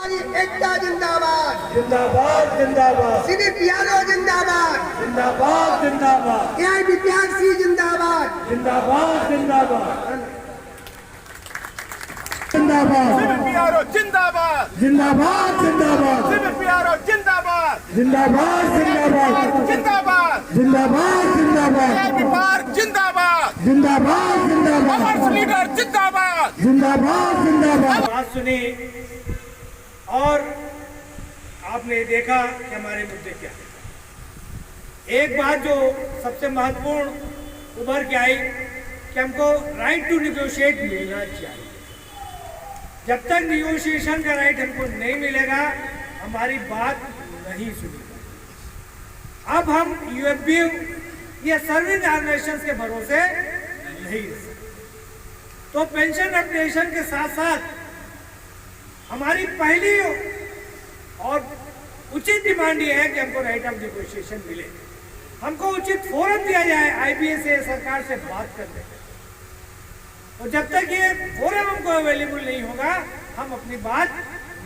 एकता जिंदाबाद जिंदाबाद जिंदाबाद सिर्फ यारो जिंदाबाद जिंदाबाद जिंदाबाद AIBPRC जिंदाबाद जिंदाबाद जिंदाबाद जिंदाबाद PRO जिंदाबाद जिंदाबाद जिंदाबाद PRO जिंदाबाद जिंदाबाद जिंदाबाद जिंदाबाद जिंदाबाद जिंदाबाद बिहार जिंदाबाद जिंदाबाद जिंदाबाद अमर लीडर जिंदाबाद जिंदाबाद जिंदाबाद बात सुनी और आपने देखा कि हमारे मुद्दे क्या हैं। एक बात जो सबसे महत्वपूर्ण उभर के आई कि हमको राइट टू निगोशिएट मिलना चाहिए। जब तक निगोशिएशन का राइट हमको नहीं मिलेगा हमारी बात नहीं सुनेगा। अब हम यूएफबीयू या सर्विस ऑर्गेनाइजेशन के भरोसे नहीं रह सकते। तो पेंशन अपडेशन के साथ साथ हमारी पहली और उचित डिमांड ये है कि हमको राइट ऑफ निगोशिएशन मिले, हमको उचित फोरम दिया जाए आईबीए से सरकार से बात करने का। और जब तक ये फोरम हमको अवेलेबल नहीं होगा हम अपनी बात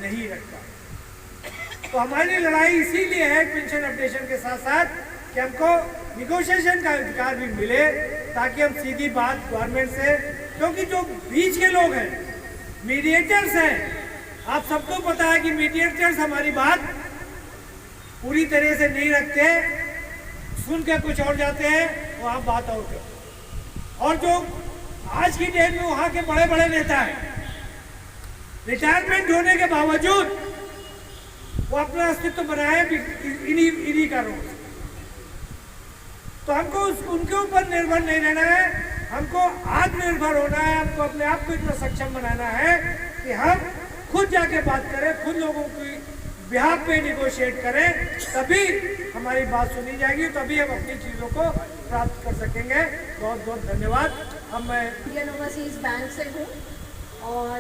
नहीं रख पाएंगे। तो हमारी लड़ाई इसीलिए है पेंशन अपडेशन के साथ साथ कि हमको निगोशिएशन का अधिकार भी मिले ताकि हम सीधी बात गवर्नमेंट से, क्योंकि जो बीच के लोग हैं मीडिएटर्स हैं, आप सबको पता है कि मीडिएटर्स हमारी बात पूरी तरह से नहीं रखते, सुन के कुछ और जाते हैं वो आप बात और करते। और जो आज की डेट में वहां के बड़े बड़े नेता हैं रिटायरमेंट होने के बावजूद वो अपना अस्तित्व बनाए इन्हीं कारणों से। तो हमको उनके ऊपर निर्भर नहीं रहना है, हमको आत्मनिर्भर होना है, हमको अपने आप को इतना सक्षम बनाना है कि हम खुद जाके बात करें, खुद लोगों की बिहाफ पे निगोशिएट करें, तभी हमारी बात सुनी जाएगी, तभी हम अपनी चीज़ों को प्राप्त कर सकेंगे। बहुत बहुत धन्यवाद। अब मैं इंडियन ओवरसीज बैंक से हूँ और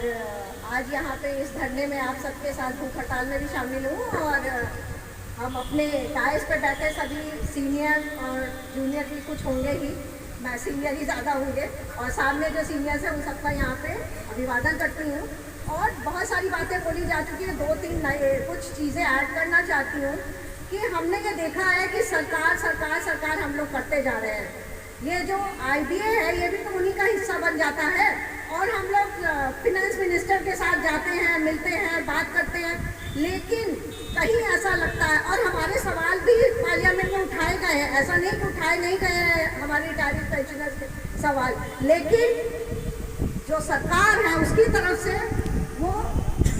आज यहाँ पे इस धरने में आप सबके साथ भूख हड़ताल में भी शामिल हूँ। और हम अपने डायस पे बैठे सभी सीनियर और जूनियर भी कुछ होंगे ही, मैं सीनियर ही ज़्यादा होंगे, और सामने जो सीनियर्स हैं उन सबका यहाँ पे अभिवादन करती हूँ। और बहुत सारी बातें बोली जा चुकी है, 2-3 नए कुछ चीज़ें ऐड करना चाहती हूँ कि हमने ये देखा है कि सरकार सरकार सरकार हम लोग करते जा रहे हैं। ये जो आईबीए है ये भी तो उन्हीं का हिस्सा बन जाता है, और हम लोग फिनेंस मिनिस्टर के साथ जाते हैं, मिलते हैं, बात करते हैं, लेकिन कहीं ऐसा लगता है, और हमारे सवाल भी पार्लियामेंट में उठाए गए हैं, ऐसा नहीं कि उठाए नहीं गए हैं हमारे रिटायर्ड पेंशनर्स के सवाल, लेकिन जो सरकार है उसकी तरफ से वो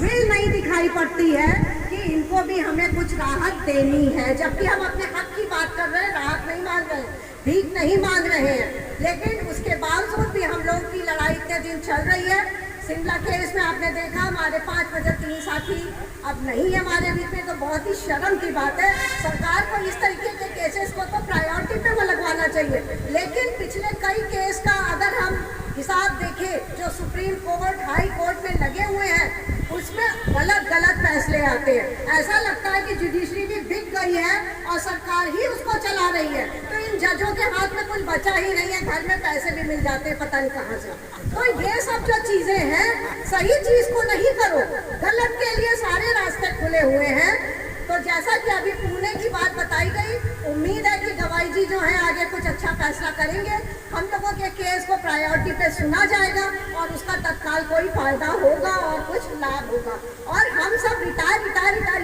विल नहीं दिखाई पड़ती है कि इनको भी हमें कुछ राहत देनी है, जबकि हम अपने हक की बात कर रहे हैं, राहत नहीं मांग रहे हैं, भीख नहीं मांग रहे हैं। लेकिन उसके बावजूद भी हम लोग की लड़ाई इतने दिन चल रही है। शिमला केस में आपने देखा हमारे 5 बजे 3 साथी अब नहीं है हमारे बीच में, तो बहुत ही शर्म की बात है। सरकार को इस तरीके के केसेस को तो प्रायोरिटी पे वो लगवाना चाहिए, लेकिन पिछले कई केस का अगर हम हिसाब देखें जो सुप्रीम कोर्ट, हाई कोर्ट में लगे हुए हैं, उसमें गलत फैसले आते हैं। ऐसा लगता है कि जुडिशरी भी बिक गई है और सरकार ही उसको चला रही है। तो इन जजों के हाथ में कुछ बचा ही नहीं है, घर में पैसे भी मिल जाते हैं पता नहीं कहाँ से। तो ये सब जो चीज़ें हैं, सही चीज़ को नहीं करो, गलत के लिए सारे रास्ते खुले हुए हैं। तो जैसा कि अभी पुणे की बात बताई गई, उम्मीद है कि गवाई जी जो है आगे कुछ अच्छा फैसला करेंगे, हम लोगों के केस को प्रायोरिटी पे सुना जाएगा और उसका तत्काल कोई फायदा होगा और कुछ लाभ होगा। और हम सब रिटायर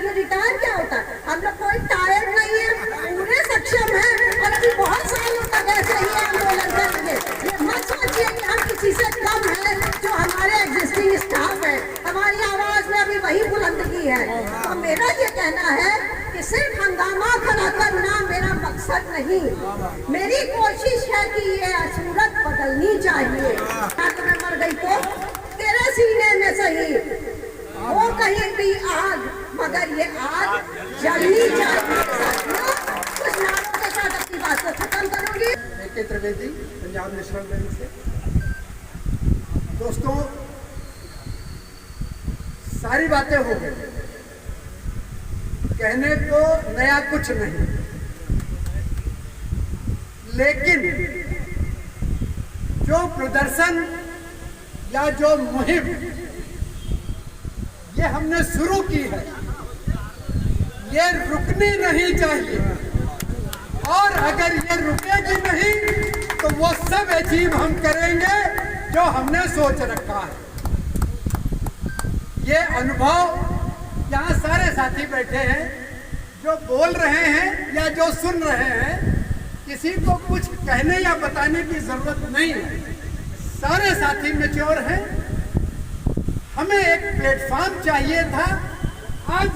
ये रिटायर क्या होता है, हम लोग कोई टायर नहीं है, पूरे सक्षम हैं और अभी बहुत सालों तक ऐसे ही आंदोलन करेंगे। ये मत सोचिए कि हम किसी से कम है, जो हमारे एग्जिस्टिंग स्टाफ है, हमारी आवाज़ में अभी वही बुलंदगी है। तो मेरा ये कहना है कि सिर्फ हंगामा खड़ा करना मेरा मकसद नहीं, मेरी कोशिश है कि ये सूरत बदलनी चाहिए। अगर मैं मर गई तो तेरे सीने में सही वो कहीं भी आग, मगर ये आग जलनी चाहिए। कुछ नारों के साथ अपनी बात को खत्म करूंगी। AK Trivedi, Punjab national bank से। दोस्तों, सारी बातें हो गई, कहने को नया कुछ नहीं, लेकिन जो प्रदर्शन या जो मुहिम ये हमने शुरू की है, ये रुकनी नहीं चाहिए। और अगर ये रुकेगी नहीं तो वो सब अचीव हम करेंगे जो हमने सोच रखा है। ये अनुभव यहाँ सारे साथी बैठे हैं, जो बोल रहे हैं या जो सुन रहे हैं, किसी को कुछ कहने या बताने की जरूरत नहीं है। सारे साथी मैच्योर हैं। हमें एक प्लेटफॉर्म चाहिए था, आज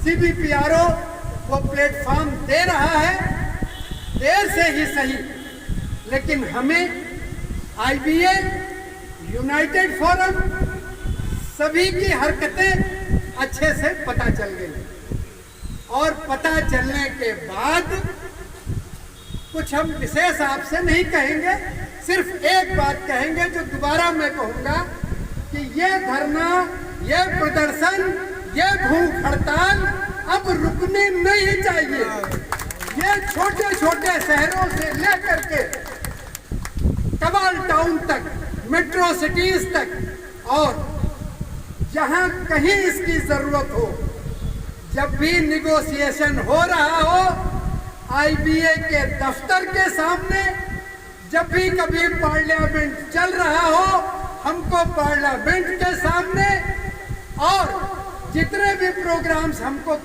CBPRO वो प्लेटफॉर्म दे रहा है, देर से ही सही, लेकिन हमें IBA, यूनाइटेड फोरम, सभी की हरकतें अच्छे से पता चल गई। और पता चलने के बाद कुछ हम विशेष आपसे नहीं कहेंगे, सिर्फ एक बात कहेंगे जो दोबारा मैं कहूँगा कि ये धरना, ये प्रदर्शन, ये भूख हड़ताल अब रुकनी नहीं चाहिए। ये छोटे छोटे शहरों से लेकर के कमाल टाउन तक, मेट्रो सिटीज तक, और जहां कहीं इसकी जरूरत हो, जब भी निगोशिएशन हो रहा हो, IBA के दफ्तर के सामने, जब भी कभी पार्लियामेंट चल रहा हो, हमको पार्लियामेंट के सामने, और जितने भी प्रोग्राम्स हमको